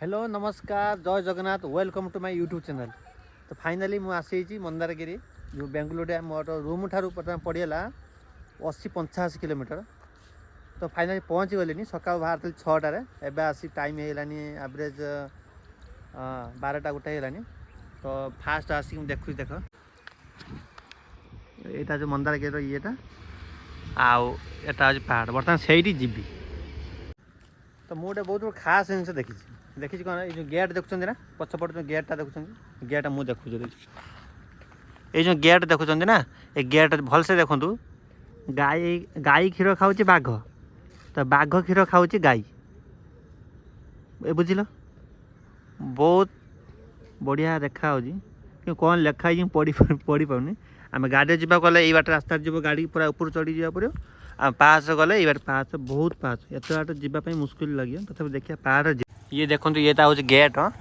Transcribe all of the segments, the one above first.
Hello नमस्कार जय Jagannath welcome to my YouTube channel. तो फाइनाली मुझे आसी मंदारगिरी जो बेंगलुरु मोर रूम ठार पड़ेगा 80-85 किलोमीटर। तो फाइनाली पहुँची गली सका बाहर 6टार एवं आसी टाइम होगानी एवरेज 12टा गोटे होगानी। तो फास्ट आसिक देखुच देख यहाँ जो मंदारगिरी येटा आटा हूँ पहाड़ बर्तमान से जीवी। तो मुझे बहुत खास जिन देखी कौन ये गेट देखुं ना पछपट जो गेटा देखुं गेट मुझे देखुँ ये जो गेट देखुं ना ये गेट भलसे देखु गाई गाई क्षीर खाऊँ बाघ तो बाघ क्षीर खाऊँ गाई ए बुझल बहुत बढ़िया देखा कि कौन लिखाई पढ़ी पानी आम गाड़ी जी गले ये बाट रास्ता जीव गाड़ी पूरा ऊपर चढ़ी जा पड़ो आ पास गले ये बाट पास बहुत पास एत बाट जावाई मुस्किल लगे तथा देखिए पहाड़ ये देखो ये हूँ गेट हाँ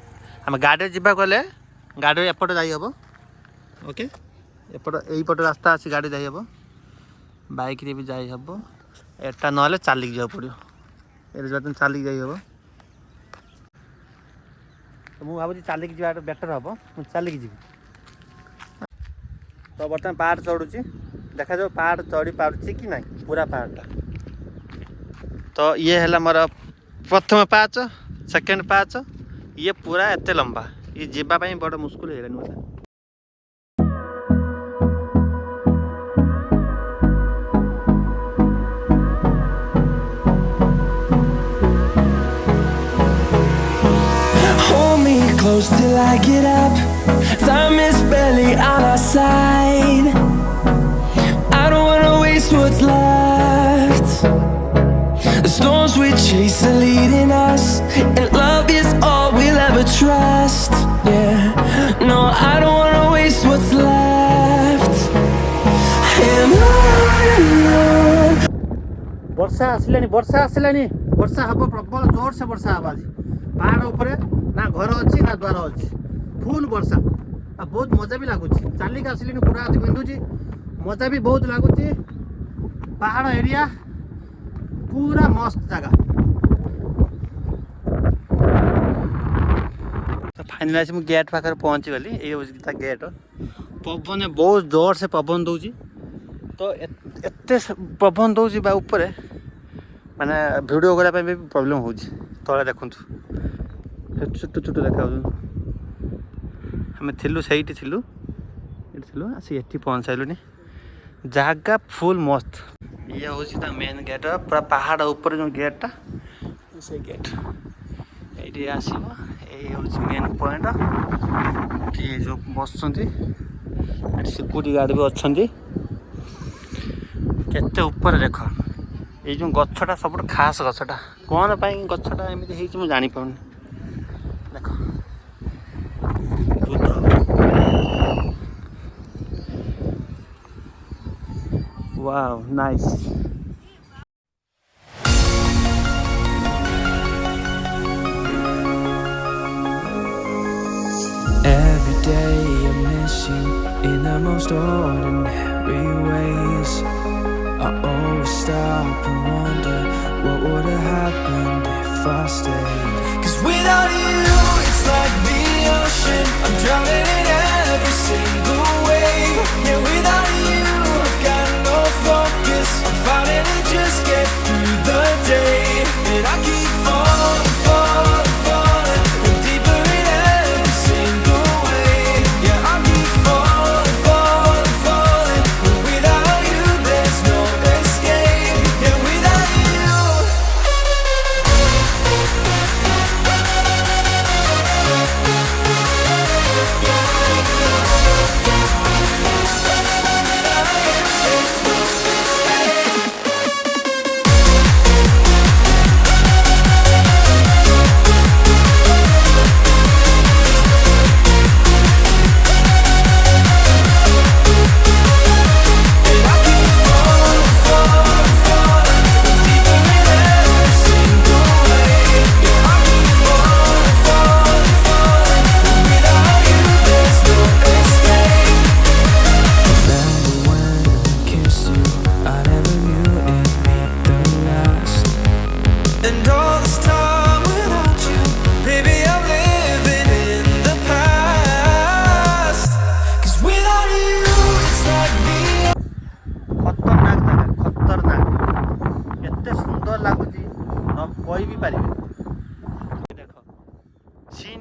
आम गाड़ी जी गले गाड़ी एपट जाइब ओके एपट यहीपट रास्ता अच्छी गाड़ी जाइब बाइक रे भी जाइब एटा ना चलिक जा पड़ो ये चलिक जाइब। तो मुझे भावी चलिक जा बेटर हम मुझे चलिक जी। तो बर्तमान पहाड़ चढ़ुची देखा जाओ पहाड़ चढ़ी पार्ची कि ना पूरा पहाड़टा। तो ये है मोर प्रथम पाच सेकेंड पाच ये पूरा एत लंबा ये जीवाई बड़ मुस्किल है मतलब। Close till I get up. Time is barely on our side. I don't wanna waste what's left. The storms we chase are leading us, and love is all we'll ever trust. Yeah, no, I don't wanna waste what's left. And on. वर्षा आसलानी वर्षा हम प्रबल जोर से वर्षा हम आज पहाड़ उपरे ना घर अच्छी ना द्वार अच्छी फुल वर्षा आ बहुत मजा भी लगुच चलिक आसली पूरा पिंधुची मजा भी बहुत लगुच पहाड़ एरिया पूरा मस्त जगह। तो फाइनल मुझे गेट पाखे पहुँची गली ये हूँ गेट पवन बहुत जोर से पवन दौर तो एत पवन दौर ऊपर माने वीडियो करने भी प्रॉब्लम हो तले देखु छोट छोट देखा आम थिलु सही थिलु ये पहुँच सारूँ जगह फुल मस्त। ये हूँ मेन गेट पूरा पहाड़ ऊपर जो गेटा से गेट ये आसो ये हूँ मेन पॉइंट ये जो बस सिक्यूरीटी गार्ड भी अच्छा केते ऊपर देख ये जो गछटा सब खास गछटा कौन पाई गछटा एमती हो जानी पाऊनी देख wow nice. Every day I miss you in the most ordinary ways. I always stop and wonder what would have happened if I stayed. 'Cause without you, it's like the ocean, I'm drowning in every single wave. Yeah, without you, I've got no focus, I'm fighting to just get through the day. And I keep falling, falling, falling, and deeper in every single way. Yeah, I keep falling, falling, falling, and without you there's no escape. Yeah, without you.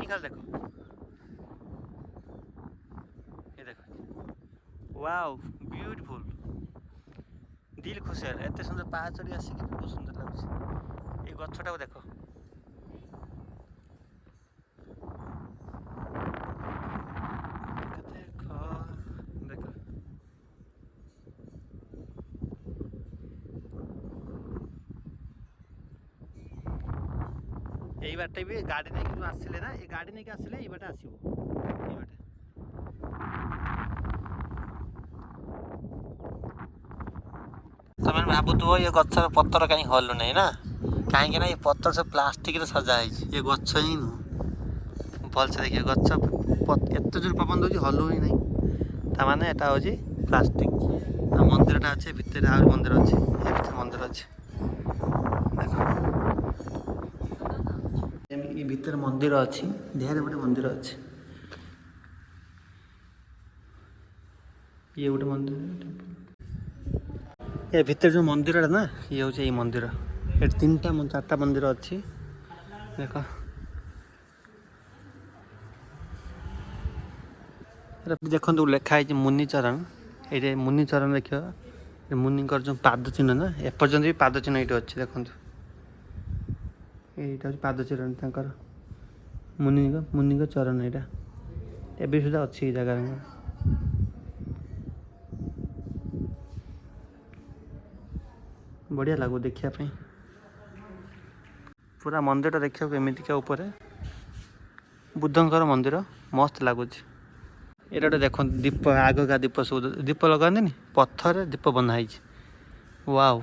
खाली देखो ये देखो wow beautiful दिल खुश है एत सुंदर पाहाड़ चढ़ी आसिक बहुत सुंदर लगुच ये गछटा को देखो देखो यही बाटे भी गाड़ी नहीं कि आसिले ना ये गाड़ी नहीं कि आसिले ये बाटे आसीबो ये बाटे तमें भावुव ये गचर पतर कहीं हलु नहीं ना कहीं ये पतर सब प्लास्टिक सजा ये गच ही नुह भलसे देखिए गच एत जोर पवन दूसरी हलु ही नहीं ताने यहाँ हूँ प्लास्टिक मंदिरटा अच्छे भितर आ मंदिर अच्छे भर मंदिर अच्छे ये भीतर मंदिर अच्छी ढेर गोटे मंदिर अच्छे ये गोटे मंदिर ये भीतर जो मंदिर ना ये हूँ ये मंदिर ये 3टा 4टा मंदिर अच्छी देख देखो लिखाई मुनिचरण ये मुनिचरण देख मुनि जो पाद चिन्ह ना एपर्यंत भी पाद चिन्ह ये अच्छे देखो यहाँ पाद चिन्ह तक मुनि चरण यहाँ एवं सुधा अच्छी जगह बढ़िया लगो देखा पूरा मंदिर देखा एमतीका ऊपर बुद्धंकर मंदिर मस्त लगुच ये देखो दीप आग का दीप सब दीप लगाते नी पत्थर दीप बनाई वाओ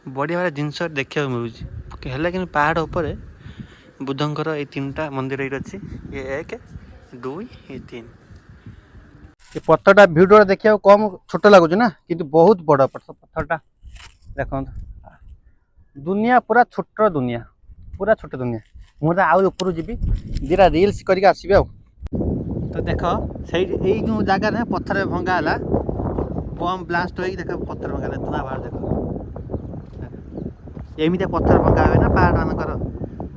बढ़िया बढ़िया जिनस देखा मिलूँ कि पहाड़ उपर बुद्धंकर ये 3टा मंदिर ये अच्छी ये 1 2 ये 3 ये पत्थरटा भिडियो देखा कम छोट लगुच ना किंतु बहुत बड़ पत्थरटा देखो दुनिया पूरा छोट दुनिया मुझे आउ ऊपर जी 2टा रील्स करके आसबि आ तो देख से जो जगह ना पत्थर भंगा है बम ब्लास्ट हो देख पत्थर भंगा धुआं बाहर देख एमती पत्थर भंगा हुए ना पहाड़ मानकर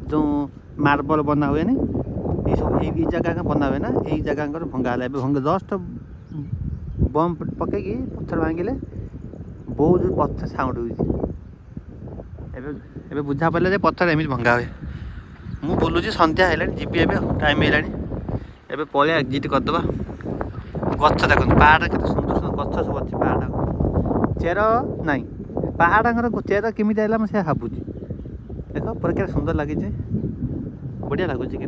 जो मार्बल बना हुए नी ये सब ये जगह बना हुए ना यही जगह भंगा है भंग जस्ट बम पकईकि पत्थर भांगिले बहुत पत्थर साउंड हो बुझा पड़े पत्थर एमती भंगा हुए मु बुलूँ सन्ध्या है जी टाइम है पलिया एक्जिट करदे गच देख पहाड़ के सुंदर सुंदर गच सब अच्छे पहाड़ चेर ना पहाड़ चेर केमी आला से भावुँ देख पूरा क्या सुंदर लगे बढ़िया लगुच कि